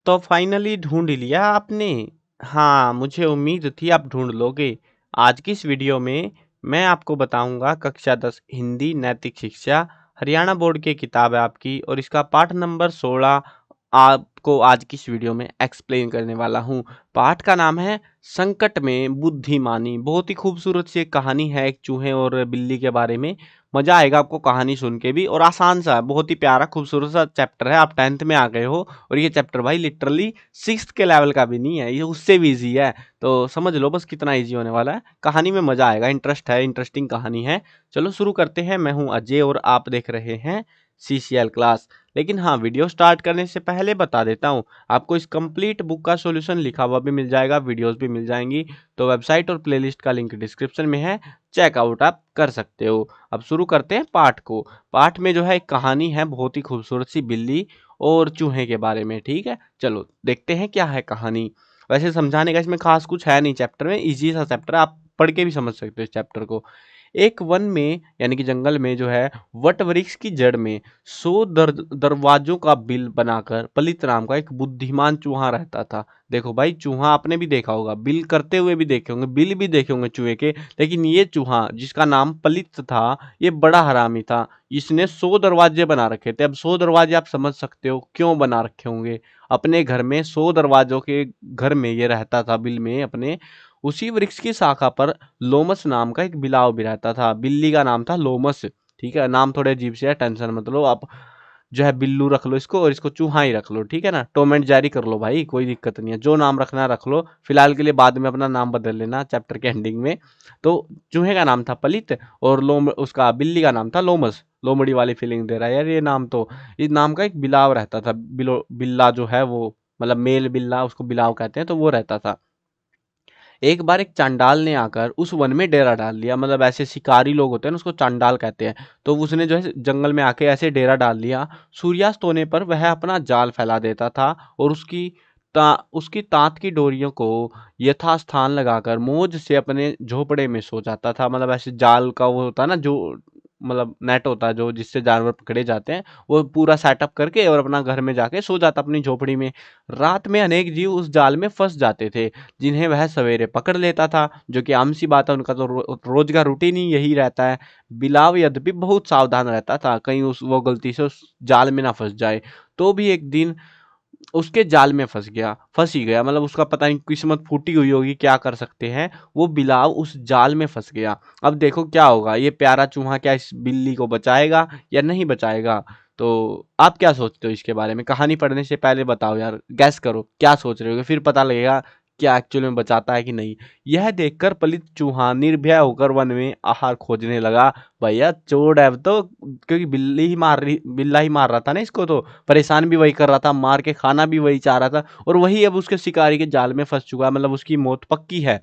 तो फाइनली ढूँढ लिया आपने? हाँ, मुझे उम्मीद थी आप ढूँढ लोगे। आज की इस वीडियो में मैं आपको बताऊँगा कक्षा 10 हिंदी नैतिक शिक्षा, हरियाणा बोर्ड की किताब है आपकी और इसका पाठ नंबर 16 आपको आज की इस वीडियो में एक्सप्लेन करने वाला हूँ। पाठ का नाम है संकट में बुद्धिमानी। बहुत ही खूबसूरत सी एक कहानी है एक चूहे और बिल्ली के बारे में। मज़ा आएगा आपको कहानी सुन के भी और आसान सा है, बहुत ही प्यारा खूबसूरत सा चैप्टर है। आप 10th में आ गए हो और ये चैप्टर भाई लिटरली 6th के लेवल का भी नहीं है, ये उससे भी ईज़ी है। तो समझ लो बस कितना ईज़ी होने वाला है। कहानी में मज़ा आएगा, इंटरेस्ट है, इंटरेस्टिंग कहानी है। चलो शुरू करते हैं। मैं हूँ अजय और आप देख रहे हैं सीसीएल क्लास। लेकिन हाँ, वीडियो स्टार्ट करने से पहले बता देता हूँ, आपको इस कंप्लीट बुक का सॉल्यूशन लिखा हुआ भी मिल जाएगा, वीडियोस भी मिल जाएंगी। तो वेबसाइट और प्लेलिस्ट का लिंक डिस्क्रिप्शन में है, चेकआउट आप कर सकते हो। अब शुरू करते हैं पाठ को। पाठ में जो है एक कहानी है बहुत ही खूबसूरत सी बिल्ली और चूहे के बारे में। ठीक है, चलो देखते हैं क्या है कहानी। वैसे समझाने का इसमें खास कुछ है नहीं, चैप्टर में इजी सा चैप्टर है, आप पढ़ के भी समझ सकते हो इस चैप्टर को। एक वन में यानी कि जंगल में जो है वट वृक्ष की जड़ में 100 दरवाजों का बिल बनाकर पलित नाम का एक बुद्धिमान चूहा रहता था। देखो भाई, चूहा आपने भी देखा होगा, बिल करते हुए भी देखे होंगे, बिल भी देखे होंगे चूहे के, लेकिन ये चूहा जिसका नाम पलित था, ये बड़ा हरामी था। इसने 100 दरवाजे बना रखे थे। अब 100 दरवाजे आप समझ सकते हो क्यों बना रखे होंगे। अपने घर में 100 दरवाजों के घर में ये रहता था बिल में अपने। उसी वृक्ष की शाखा पर लोमस नाम का एक बिलाव भी रहता था। बिल्ली का नाम था लोमस। ठीक है, नाम थोड़े अजीब से है, टेंशन मत लो आप। जो है बिल्लू रख लो इसको और इसको चूहा ही रख लो, ठीक है ना। टॉम एंड जेरी कर लो भाई, कोई दिक्कत नहीं है, जो नाम रखना है रख लो। फिलहाल के लिए बाद में अपना नाम बदल लेना चैप्टर के एंडिंग में। तो चूहे का नाम था पलित और लोम उसका बिल्ली का नाम था लोमस। लोमड़ी वाली फीलिंग दे रहा है यार ये नाम तो। इस नाम का एक बिलाव रहता था, बिल्ला जो है वो, मतलब मेल बिल्ला उसको बिलाव कहते हैं, तो वो रहता था। एक बार एक चांडाल ने आकर उस वन में डेरा डाल लिया। मतलब ऐसे शिकारी लोग होते हैं ना, उसको चांडाल कहते हैं। तो उसने जो है जंगल में आके ऐसे डेरा डाल लिया। सूर्यास्त होने पर वह अपना जाल फैला देता था और उसकी तांत की डोरियों को यथास्थान लगाकर मौज से अपने झोपड़े में सो जाता था। मतलब ऐसे जाल का वो होता है ना, जो मतलब नेट होता है जो जिससे जानवर पकड़े जाते हैं, वो पूरा सेटअप करके और अपना घर में जाके सो जाता अपनी झोपड़ी में। रात में अनेक जीव उस जाल में फंस जाते थे, जिन्हें वह सवेरे पकड़ लेता था, जो कि आम सी बात है, उनका तो रोज का रूटीन ही यही रहता है। बिलाव यद्यपि बहुत सावधान रहता था, कहीं वो गलती से उस जाल में ना फंस जाए। तो भी एक दिन उसके जाल में फंस ही गया। मतलब उसका पता नहीं किस्मत फूटी हुई होगी, क्या कर सकते हैं। वो बिलाव उस जाल में फंस गया। अब देखो क्या होगा, ये प्यारा चूहा क्या इस बिल्ली को बचाएगा या नहीं बचाएगा। तो आप क्या सोचते हो इसके बारे में? कहानी पढ़ने से पहले बताओ यार, गैस करो क्या सोच रहे हो, फिर पता लगेगा क्या एक्चुअली में बचाता है कि नहीं। यह देखकर पलित चूहा निर्भय होकर वन में आहार खोजने लगा। भैया चोर है अब तो, क्योंकि बिल्ला ही मार रहा था ना इसको, तो परेशान भी वही कर रहा था, मार के खाना भी वही चाह रहा था, और वही अब उसके शिकारी के जाल में फंस चुका है। मतलब उसकी मौत पक्की है।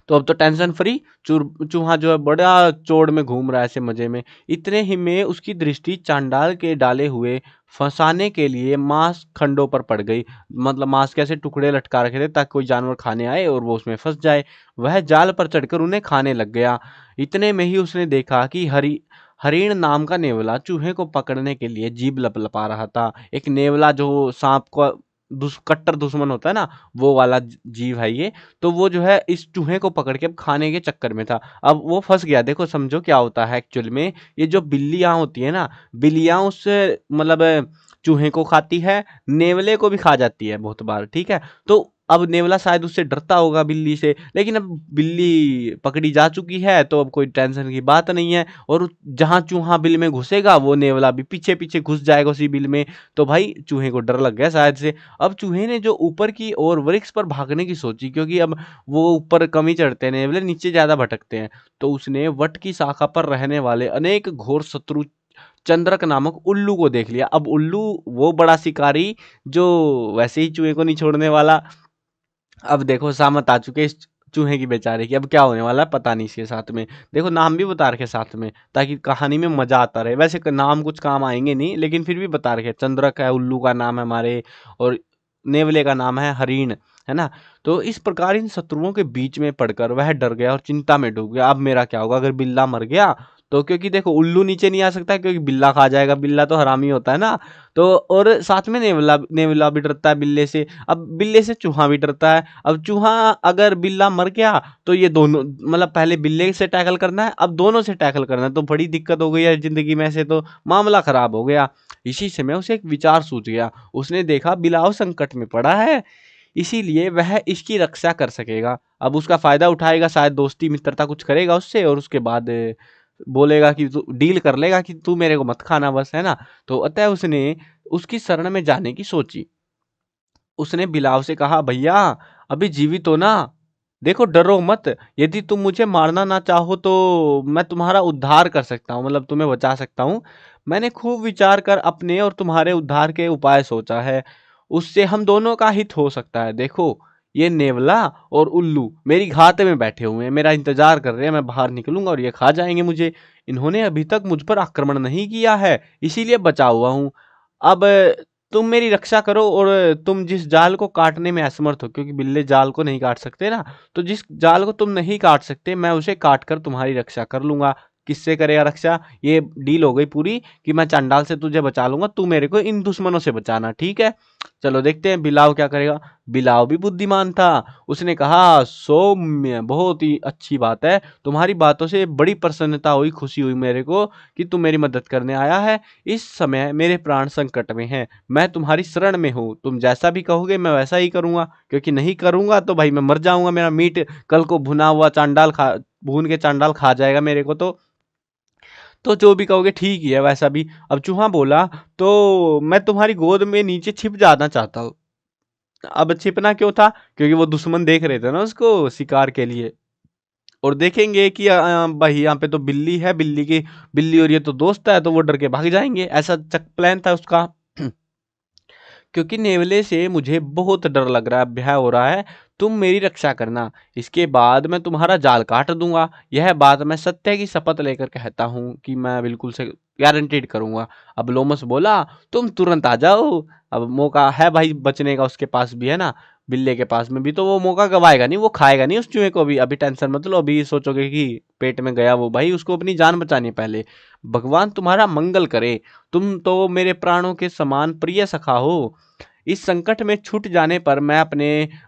तो अब तो टेंशन फ्री चूहा जो है बड़ा चौड़ में घूम रहा है ऐसे मजे में। इतने ही में उसकी दृष्टि चांडाल के डाले हुए फंसाने के लिए मांस खंडों पर पड़ गई। मतलब मांस के ऐसे टुकड़े लटका रखे थे ताकि कोई जानवर खाने आए और वो उसमें फंस जाए। वह जाल पर चढ़कर उन्हें खाने लग गया। इतने में ही उसने देखा कि हरिण नाम का नेवला चूहे को पकड़ने के लिए जीभ लपलपा रहा था। एक नेवला जो सांप को कट्टर दुश्मन होता है ना, वो वाला जीव है ये। तो वो जो है इस चूहे को पकड़ के अब खाने के चक्कर में था। अब वो फंस गया। देखो समझो क्या होता है एक्चुअल में, ये जो बिल्लियां होती है ना, बिल्लियां उससे मतलब चूहे को खाती है, नेवले को भी खा जाती है बहुत बार, ठीक है। तो अब नेवला शायद उससे डरता होगा बिल्ली से, लेकिन अब बिल्ली पकड़ी जा चुकी है तो अब कोई टेंशन की बात नहीं है। और जहां चूहा बिल में घुसेगा वो नेवला भी पीछे पीछे घुस जाएगा उसी बिल में। तो भाई चूहे को डर लग गया शायद से। अब चूहे ने जो ऊपर की ओर वृक्ष पर भागने की सोची, क्योंकि अब वो ऊपर कम ही चढ़ते हैं नेवले, नीचे ज्यादा भटकते हैं। तो उसने वट की शाखा पर रहने वाले अनेक घोर शत्रु चंद्रक नामक उल्लू को देख लिया। अब उल्लू वो बड़ा शिकारी जो वैसे ही चूहे को नहीं छोड़ने वाला। अब देखो सामत आ चुके इस चूहे की बेचारे की। अब क्या होने वाला है पता नहीं इसके साथ में। देखो नाम भी बता रखे साथ में ताकि कहानी में मजा आता रहे। वैसे नाम कुछ काम आएंगे नहीं, लेकिन फिर भी बता रखे, चंद्रक है, उल्लू का नाम है हमारे, और नेवले का नाम है हरिण, है ना। तो इस प्रकार इन शत्रुओं के बीच में पड़कर वह डर गया और चिंता में डूब गया। अब मेरा क्या होगा, अगर बिल्ला मर गया तो क्योंकि देखो उल्लू नीचे नहीं आ सकता क्योंकि बिल्ला खा जाएगा, बिल्ला तो हरामी होता है ना। तो और साथ में नेवला नेवला भी डरता है बिल्ले से। अब बिल्ले से चूहा भी डरता है। अब चूहा अगर बिल्ला मर गया तो ये दोनों मतलब पहले बिल्ले से टैकल करना है, अब दोनों से टैकल करना है, तो बड़ी दिक्कत हो गई है जिंदगी में, से तो मामला खराब हो गया। इसी समय उसे एक विचार सूझ गया। उसने देखा बिलाव संकट में पड़ा है, इसीलिए वह इसकी रक्षा कर सकेगा। अब उसका फायदा उठाएगा, शायद दोस्ती मित्रता कुछ करेगा उससे, और उसके बाद बोलेगा कि तू डील कर लेगा कि तू मेरे को मत खाना बस, है ना। तो अतः उसने उसकी शरण में जाने की सोची। उसने बिलाव से कहा, भैया अभी जीवित हो ना, देखो डरो मत। यदि तुम मुझे मारना ना चाहो तो मैं तुम्हारा उद्धार कर सकता हूँ, मतलब तुम्हें बचा सकता हूँ। मैंने खूब विचार कर अपने और तुम्हारे उद्धार के उपाय सोचा है, उससे हम दोनों का हित हो सकता है। देखो ये नेवला और उल्लू मेरी घात में बैठे हुए हैं, मेरा इंतजार कर रहे हैं, मैं बाहर निकलूंगा और ये खा जाएंगे मुझे। इन्होंने अभी तक मुझ पर आक्रमण नहीं किया है, इसीलिए बचा हुआ हूँ। अब तुम मेरी रक्षा करो, और तुम जिस जाल को काटने में असमर्थ हो, क्योंकि बिल्ले जाल को नहीं काट सकते ना, तो जिस जाल को तुम नहीं काट सकते मैं उसे काट कर तुम्हारी रक्षा कर लूंगा। किससे करेगा रक्षा? ये डील हो गई पूरी कि मैं चांडाल से तुझे बचा लूंगा, तू मेरे को इन दुश्मनों से बचाना, ठीक है। चलो देखते हैं बिलाव क्या करेगा। बिलाव भी बुद्धिमान था। उसने कहा, सौम्य, बहुत ही अच्छी बात है, तुम्हारी बातों से बड़ी प्रसन्नता हुई, खुशी हुई मेरे को कि तुम मेरी मदद करने आया है। इस समय मेरे प्राण संकट में हैं, मैं तुम्हारी शरण में हूँ, तुम जैसा भी कहोगे मैं वैसा ही करूंगा, क्योंकि नहीं करूंगा तो भाई मैं मर जाऊंगा, मेरा मीट कल को भुना हुआ चांडाल खा भून के चांडाल खा जाएगा मेरे को। तो जो भी कहोगे ठीक ही है वैसा भी। अब चूहा बोला, तो मैं तुम्हारी गोद में नीचे छिप जाना चाहता हूँ। अब छिपना क्यों था? क्योंकि वो दुश्मन देख रहे थे ना उसको शिकार के लिए, और देखेंगे कि भाई यहाँ पे तो बिल्ली है, बिल्ली और ये तो दोस्त है, तो वो डर के भाग जाएंगे, ऐसा चक प्लान था उसका। क्योंकि नेवले से मुझे बहुत डर लग रहा है, भय हो रहा है, तुम मेरी रक्षा करना, इसके बाद मैं तुम्हारा जाल काट दूंगा। यह बात मैं सत्य की शपथ लेकर कहता हूँ कि मैं बिल्कुल से गारंटीड करूंगा। अब लोमस बोला, तुम तुरंत आ जाओ। अब मौका है भाई बचने का, उसके पास भी है ना, बिल्ले के पास में भी, तो वो मौका गवाएगा नहीं, वो खाएगा नहीं उस चूहे को भी। अभी टेंशन मत लो, अभी सोचोगे कि पेट में गया वो, भाई उसको अपनी जान बचानी है पहले। भगवान तुम्हारा मंगल करे, तुम तो मेरे प्राणों के समान प्रिय सखा हो। इस संकट में छूट जाने पर मैं अपने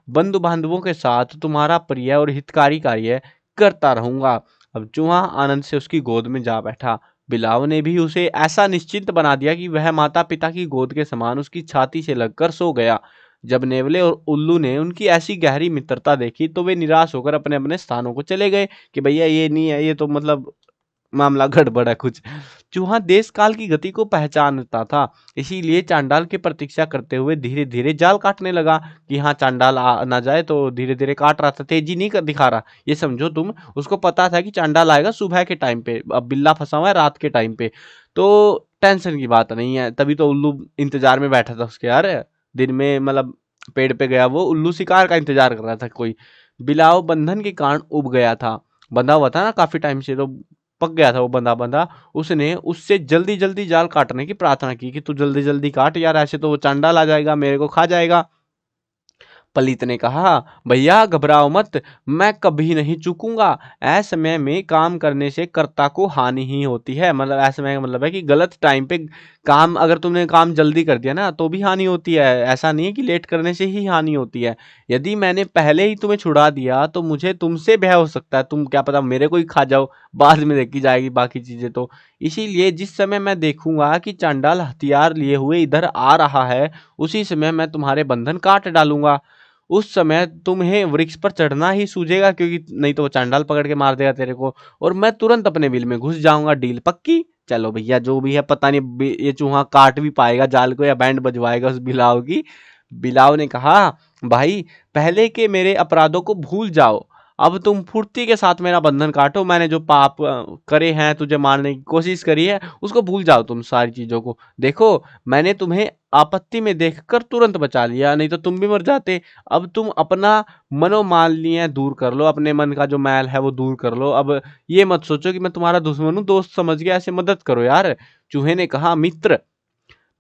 बंधु बांधवों के साथ तुम्हारा प्रिय और हितकारी कार्य करता रहूंगा। अब चूहा आनंद से उसकी गोद में जा बैठा। बिलाव ने भी उसे ऐसा निश्चिंत बना दिया कि वह माता पिता की गोद के समान उसकी छाती से लगकर सो गया। जब नेवले और उल्लू ने उनकी ऐसी गहरी मित्रता देखी तो वे निराश होकर अपने अपने स्थानों को चले गए कि भैया ये नहीं है, ये तो मतलब मामला गड़बड़ है कुछ। चूहा देश काल की गति को पहचानता था, इसीलिए चांडाल की प्रतीक्षा करते हुए धीरे धीरे जाल काटने लगा कि हाँ चांडाल आ ना जाए, तो धीरे धीरे काट रहा था, तेजी नहीं दिखा रहा। ये समझो तुम, उसको पता था कि चांडाल आएगा सुबह के टाइम पे, अब बिल्ला फंसा हुआ है रात के टाइम पे, तो टेंशन की बात नहीं है। तभी तो उल्लू इंतजार में बैठा था उसके, यार दिन में मतलब पेड़ पे गया वो उल्लू, शिकार का इंतजार कर रहा था कोई। बिलाव बंधन के कारण उब गया था, बंधा हुआ था ना काफी टाइम से, तो पक गया था वो बंधा बंधा। उसने उससे जल्दी जल्दी जाल काटने की प्रार्थना की कि तू जल्दी जल्दी काट यार, ऐसे तो वो चांडाल आ जाएगा, मेरे को खा जाएगा। पलित ने कहा, भैया घबराओ मत, मैं कभी नहीं चूकूंगा। असमय में काम करने से कर्ता को हानि ही होती है, मतलब असमय का मतलब है कि गलत टाइम पे काम, अगर तुमने काम जल्दी कर दिया ना तो भी हानि होती है, ऐसा नहीं है कि लेट करने से ही हानि होती है। यदि मैंने पहले ही तुम्हें छुड़ा दिया तो मुझे तुमसे भय हो सकता है, तुम क्या पता मेरे को ही खा जाओ, बाद में देखी जाएगी बाकी चीजें तो। इसीलिए जिस समय मैं देखूंगा कि चांडाल हथियार लिए हुए इधर आ रहा है, उसी समय मैं तुम्हारे बंधन काट डालूंगा। उस समय तुम्हें वृक्ष पर चढ़ना ही सूझेगा, क्योंकि नहीं तो वो चांडाल पकड़ के मार देगा तेरे को, और मैं तुरंत अपने बिल में घुस जाऊंगा। डील पक्की? चलो भैया जो भी है, पता नहीं ये चूहा काट भी पाएगा जाल को या बैंड बजवाएगा उस बिलाव की। बिलाव ने कहा, भाई पहले के मेरे अपराधों को भूल जाओ, अब तुम फुर्ती के साथ मेरा बंधन काटो। मैंने जो पाप करे हैं, तुझे मारने की कोशिश करी है, उसको भूल जाओ तुम सारी चीजों को। देखो मैंने तुम्हें आपत्ति में देखकर तुरंत बचा लिया, नहीं तो तुम भी मर जाते। अब तुम अपना मनोमालिन्य दूर कर लो, अपने मन का जो मैल है वो दूर कर लो। अब ये मत सोचो कि मैं तुम्हारा दुश्मन हूँ, दोस्त समझ के ऐसे मदद करो यार। चूहे ने कहा, मित्र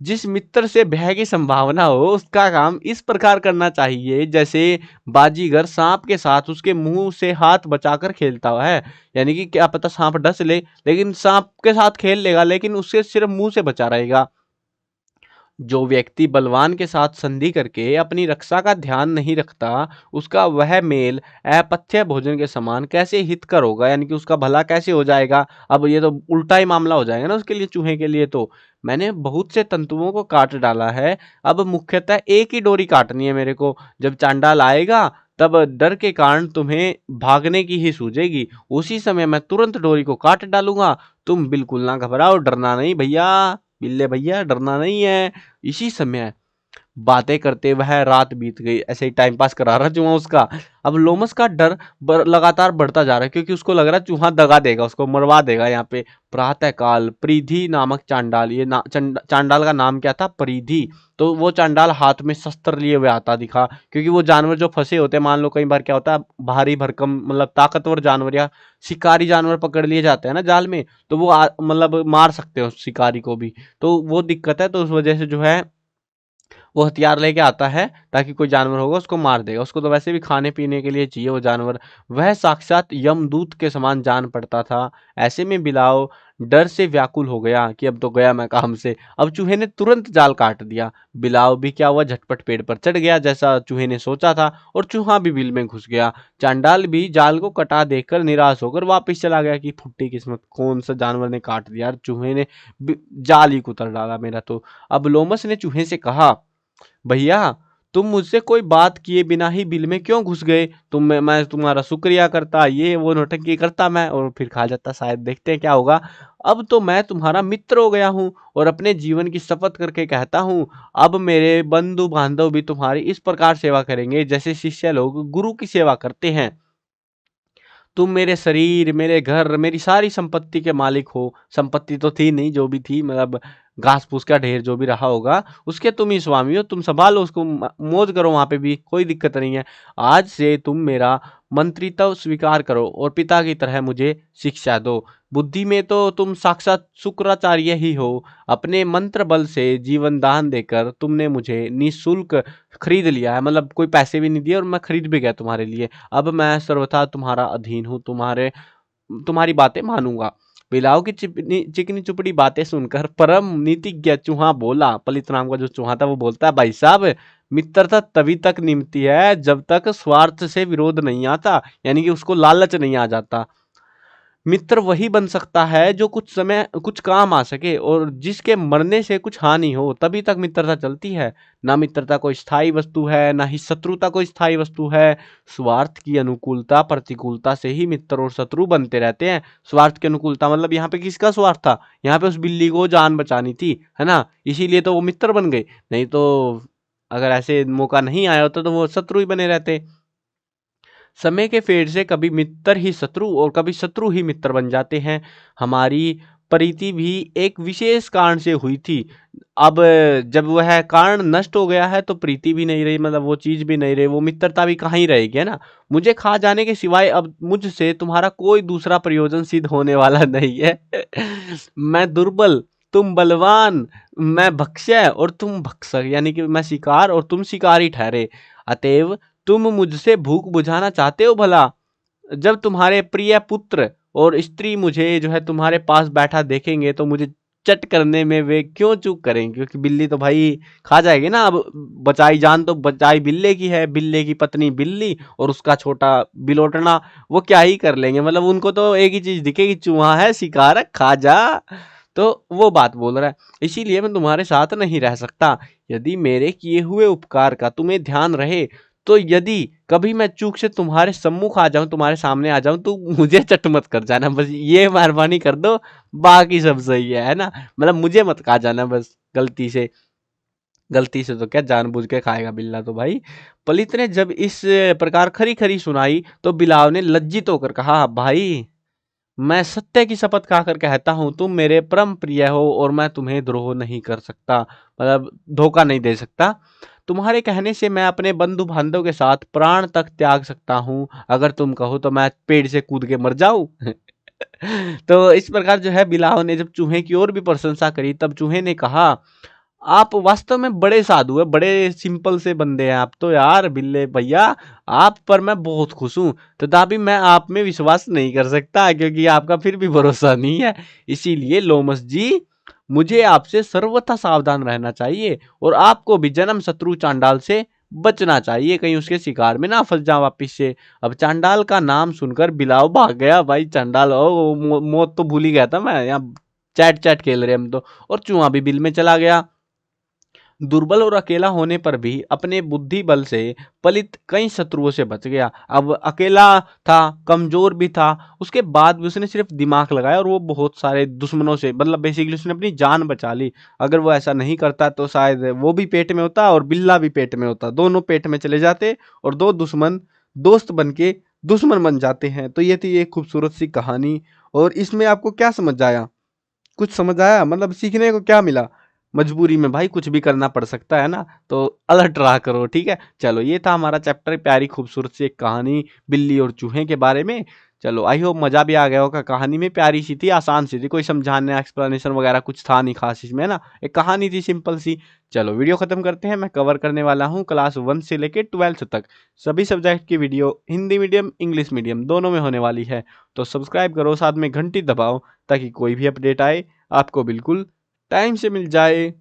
जिस मित्र से भय की संभावना हो उसका काम इस प्रकार करना चाहिए जैसे बाजीगर सांप के साथ उसके मुंह से हाथ बचाकर खेलता है। यानी कि क्या पता सांप डस ले, लेकिन सांप के साथ खेल लेगा, लेकिन उससे सिर्फ मुंह से बचा रहेगा। जो व्यक्ति बलवान के साथ संधि करके अपनी रक्षा का ध्यान नहीं रखता, उसका वह मेल अपथ्य भोजन के समान कैसे हितकर होगा, यानी कि उसका भला कैसे हो जाएगा। अब ये तो उल्टा ही मामला हो जाएगा ना उसके लिए, चूहे के लिए। तो मैंने बहुत से तंतुओं को काट डाला है, अब मुख्यतः एक ही डोरी काटनी है मेरे को। जब चांडाल आएगा तब डर के कारण तुम्हें भागने की ही सूझेगी, उसी समय मैं तुरंत डोरी को काट डालूंगा। तुम बिल्कुल ना घबराओ, डरना नहीं भैया, बिल्ले भैया, डरना नहीं है। इसी समय बातें करते वह रात बीत गई, ऐसे ही टाइम पास करा रहा चूहा उसका। अब लोमस का डर लगातार बढ़ता जा रहा है, क्योंकि उसको लग रहा है चूहा दगा देगा, उसको मरवा देगा यहाँ पे। प्रातः काल परिधि नामक चांडाल, ये चांडाल का नाम क्या था, परिधि। तो वो चांडाल हाथ में शस्त्र लिए हुए आता दिखा, क्योंकि वो जानवर जो फंसे होते हैं, मान लो कई बार क्या होता है, भारी भरकम मतलब ताकतवर जानवर या शिकारी जानवर पकड़ लिए जाते हैं ना जाल में, तो वो मतलब मार सकते हो उस शिकारी को भी। तो वो दिक्कत है, तो उस वजह से जो है वो हथियार लेके आता है, ताकि कोई जानवर होगा उसको मार देगा। उसको तो वैसे भी खाने पीने के लिए चाहिए वो जानवर। वह साक्षात यमदूत के समान जान पड़ता था। ऐसे में बिलाव डर से व्याकुल हो गया कि अब तो गया मैं काम से। अब चूहे ने तुरंत जाल काट दिया। बिलाव भी क्या हुआ, झटपट पेड़ पर चढ़ गया जैसा चूहे ने सोचा था, और चूहा भी बिल में घुस गया। चांडाल भी जाल को कटा देखकर निराश होकर वापस चला गया कि फुट्टी किस्मत, कौन सा जानवर ने काट दिया, चूहे ने जाल ही कुतर डाला मेरा तो। अब लोमस ने चूहे से कहा, भैया तुम मुझसे कोई बात किए बिना ही बिल में क्यों घुस गए। मैं तुम्हारा शुक्रिया करता, ये वो नौटंकी करता मैं, और फिर खा जाता, शायद देखते हैं क्या होगा। अब तो मैं तुम्हारा मित्र हो गया हूँ, और अपने जीवन की शपथ करके कहता हूँ, अब मेरे बंधु बांधव भी तुम्हारी इस प्रकार सेवा करेंगे जैसे शिष्य लोग गुरु की सेवा करते हैं। तुम मेरे शरीर, मेरे घर, मेरी सारी संपत्ति के मालिक हो। संपत्ति तो थी नहीं, जो भी थी मतलब घास फूस का ढेर जो भी रहा होगा, उसके तुम ही स्वामी हो। तुम संभालो उसको, मौज करो, वहां पे भी कोई दिक्कत नहीं है। आज से तुम मेरा मंत्रित्व स्वीकार करो और पिता की तरह मुझे शिक्षा दो। बुद्धि में तो तुम साक्षात शुक्राचार्य ही हो। अपने मंत्र बल से जीवन दान देकर तुमने मुझे निःशुल्क खरीद लिया है, मतलब कोई पैसे भी नहीं दिए, और मैं खरीद भी गया तुम्हारे लिए। अब मैं सर्वथा तुम्हारा अधीन हूँ, तुम्हारी बातें मानूंगा। बिलाव की चिकनी चुपड़ी बातें सुनकर परम नीतिज्ञ चूहा बोला। पलित नाम का जो चूहा था वो बोलता है, भाई साहब मित्रता तभी तक निभती है जब तक स्वार्थ से विरोध नहीं आता, यानी कि उसको लालच नहीं आ जाता। मित्र वही बन सकता है जो कुछ समय कुछ काम आ सके, और जिसके मरने से कुछ हानि हो, तभी तक मित्रता चलती है। ना मित्रता कोई स्थायी वस्तु है, ना ही शत्रुता कोई स्थायी वस्तु है। स्वार्थ की अनुकूलता प्रतिकूलता से ही मित्र और शत्रु बनते रहते हैं। स्वार्थ की अनुकूलता मतलब यहाँ पे किसका स्वार्थ था, यहाँ पे उस बिल्ली को जान बचानी थी, है ना, इसीलिए तो वो मित्र बन गए। नहीं तो अगर ऐसे मौका नहीं आया होता तो वो शत्रु ही बने रहते। समय के फेर से कभी मित्र ही शत्रु और कभी शत्रु ही मित्र बन जाते हैं। हमारी प्रीति भी एक विशेष कारण से हुई थी। अब जब वह कारण नष्ट हो गया है तो प्रीति भी नहीं रही, मतलब वो चीज भी नहीं रही, वो मित्रता भी कहाँ ही रहेगी, है ना। मुझे खा जाने के सिवाय अब मुझसे तुम्हारा कोई दूसरा प्रयोजन सिद्ध होने वाला नहीं है। मैं दुर्बल, तुम बलवान, मैं भक्ष्य और तुम भक्षक, यानी कि मैं शिकार और तुम शिकारी ठहरे। अतएव तुम मुझसे भूख बुझाना चाहते हो भला। जब तुम्हारे प्रिय पुत्र और स्त्री मुझे जो है तुम्हारे पास बैठा देखेंगे तो मुझे चट करने में वे क्यों चूक करेंगे, क्योंकि बिल्ली तो भाई खा जाएगी ना। अब बचाई जान तो बचाई बिल्ले की है, बिल्ले की पत्नी बिल्ली और उसका छोटा बिलोटना, वो क्या ही कर लेंगे, मतलब उनको तो एक ही चीज दिखेगी, चूहा है शिकार है, खा जा। तो वो बात बोल रहा है, इसीलिए मैं तुम्हारे साथ नहीं रह सकता। यदि मेरे किए हुए उपकार का तुम्हें ध्यान रहे, तो यदि कभी मैं चूक से तुम्हारे सम्मुख आ जाऊं, तुम्हारे सामने आ जाऊं, तो मुझे चट मत कर जाना, बस ये मेहरबानी कर दो, बाकी सब सही है ना। मतलब मुझे मत खा जाना बस गलती से। गलती से तो क्या, जानबूझ के खाएगा बिल्ला तो भाई। पलित ने जब इस प्रकार खरी खरी सुनाई तो बिलाव ने लज्जित होकर कहा, भाई मैं सत्य की शपथ खाकर कहता हूँ, तुम मेरे परम प्रिय हो और मैं तुम्हें द्रोह नहीं कर सकता, मतलब धोखा नहीं दे सकता। तुम्हारे कहने से मैं अपने बंधु बांधव के साथ प्राण तक त्याग सकता हूँ। अगर तुम कहो तो मैं पेड़ से कूद के मर जाऊं। तो इस प्रकार जो है बिलाव ने जब चूहे की और भी प्रशंसा करी, तब चूहे ने कहा, आप वास्तव में बड़े साधु हैं, बड़े सिंपल से बंदे हैं आप तो यार बिल्ले भैया। आप पर मैं बहुत खुश हूँ, तथापि मैं आप में विश्वास नहीं कर सकता क्योंकि आपका फिर भी भरोसा नहीं है। इसीलिए लोमस जी, मुझे आपसे सर्वथा सावधान रहना चाहिए और आपको भी जन्म शत्रु चांडाल से बचना चाहिए, कहीं उसके शिकार में ना फंस जाओ वापिस से। अब चांडाल का नाम सुनकर बिलाव भाग गया। भाई चांडाल मौत तो भूल ही गया था मैं, यहाँ चैट चैट खेल रहे हम तो। और चूहा भी बिल में चला गया। दुर्बल और अकेला होने पर भी अपने बुद्धि बल से पलित कई शत्रुओं से बच गया। अब अकेला था, कमजोर भी था, उसके बाद भी उसने सिर्फ दिमाग लगाया और वो बहुत सारे दुश्मनों से, मतलब बेसिकली उसने अपनी जान बचा ली। अगर वो ऐसा नहीं करता तो शायद वो भी पेट में होता और बिल्ला भी पेट में होता, दोनों पेट में चले जाते और दो दुश्मन दोस्त बन के दुश्मन बन जाते हैं। तो ये थी एक खूबसूरत सी कहानी। और इसमें आपको क्या समझ आया? कुछ समझ आया? मतलब सीखने को क्या मिला? मजबूरी में भाई कुछ भी करना पड़ सकता है ना, तो अलर्ट रहा करो, ठीक है। चलो ये था हमारा चैप्टर, प्यारी खूबसूरत सी एक कहानी बिल्ली और चूहे के बारे में। चलो आई होप मजा भी आ गया होगा। कहानी में प्यारी सी थी, आसान सी थी, कोई समझाने एक्सप्लेनेशन वगैरह कुछ था नहीं खास इसमें ना, एक कहानी थी सिंपल सी। चलो वीडियो खत्म करते हैं। मैं कवर करने वाला हूँ क्लास 1 से लेके 12th तक सभी सब्जेक्ट की video, Hindi medium English medium दोनों में होने वाली है। तो सब्सक्राइब करो, साथ में घंटी दबाओ ताकि कोई भी अपडेट आए आपको बिल्कुल टाइम से मिल जाए।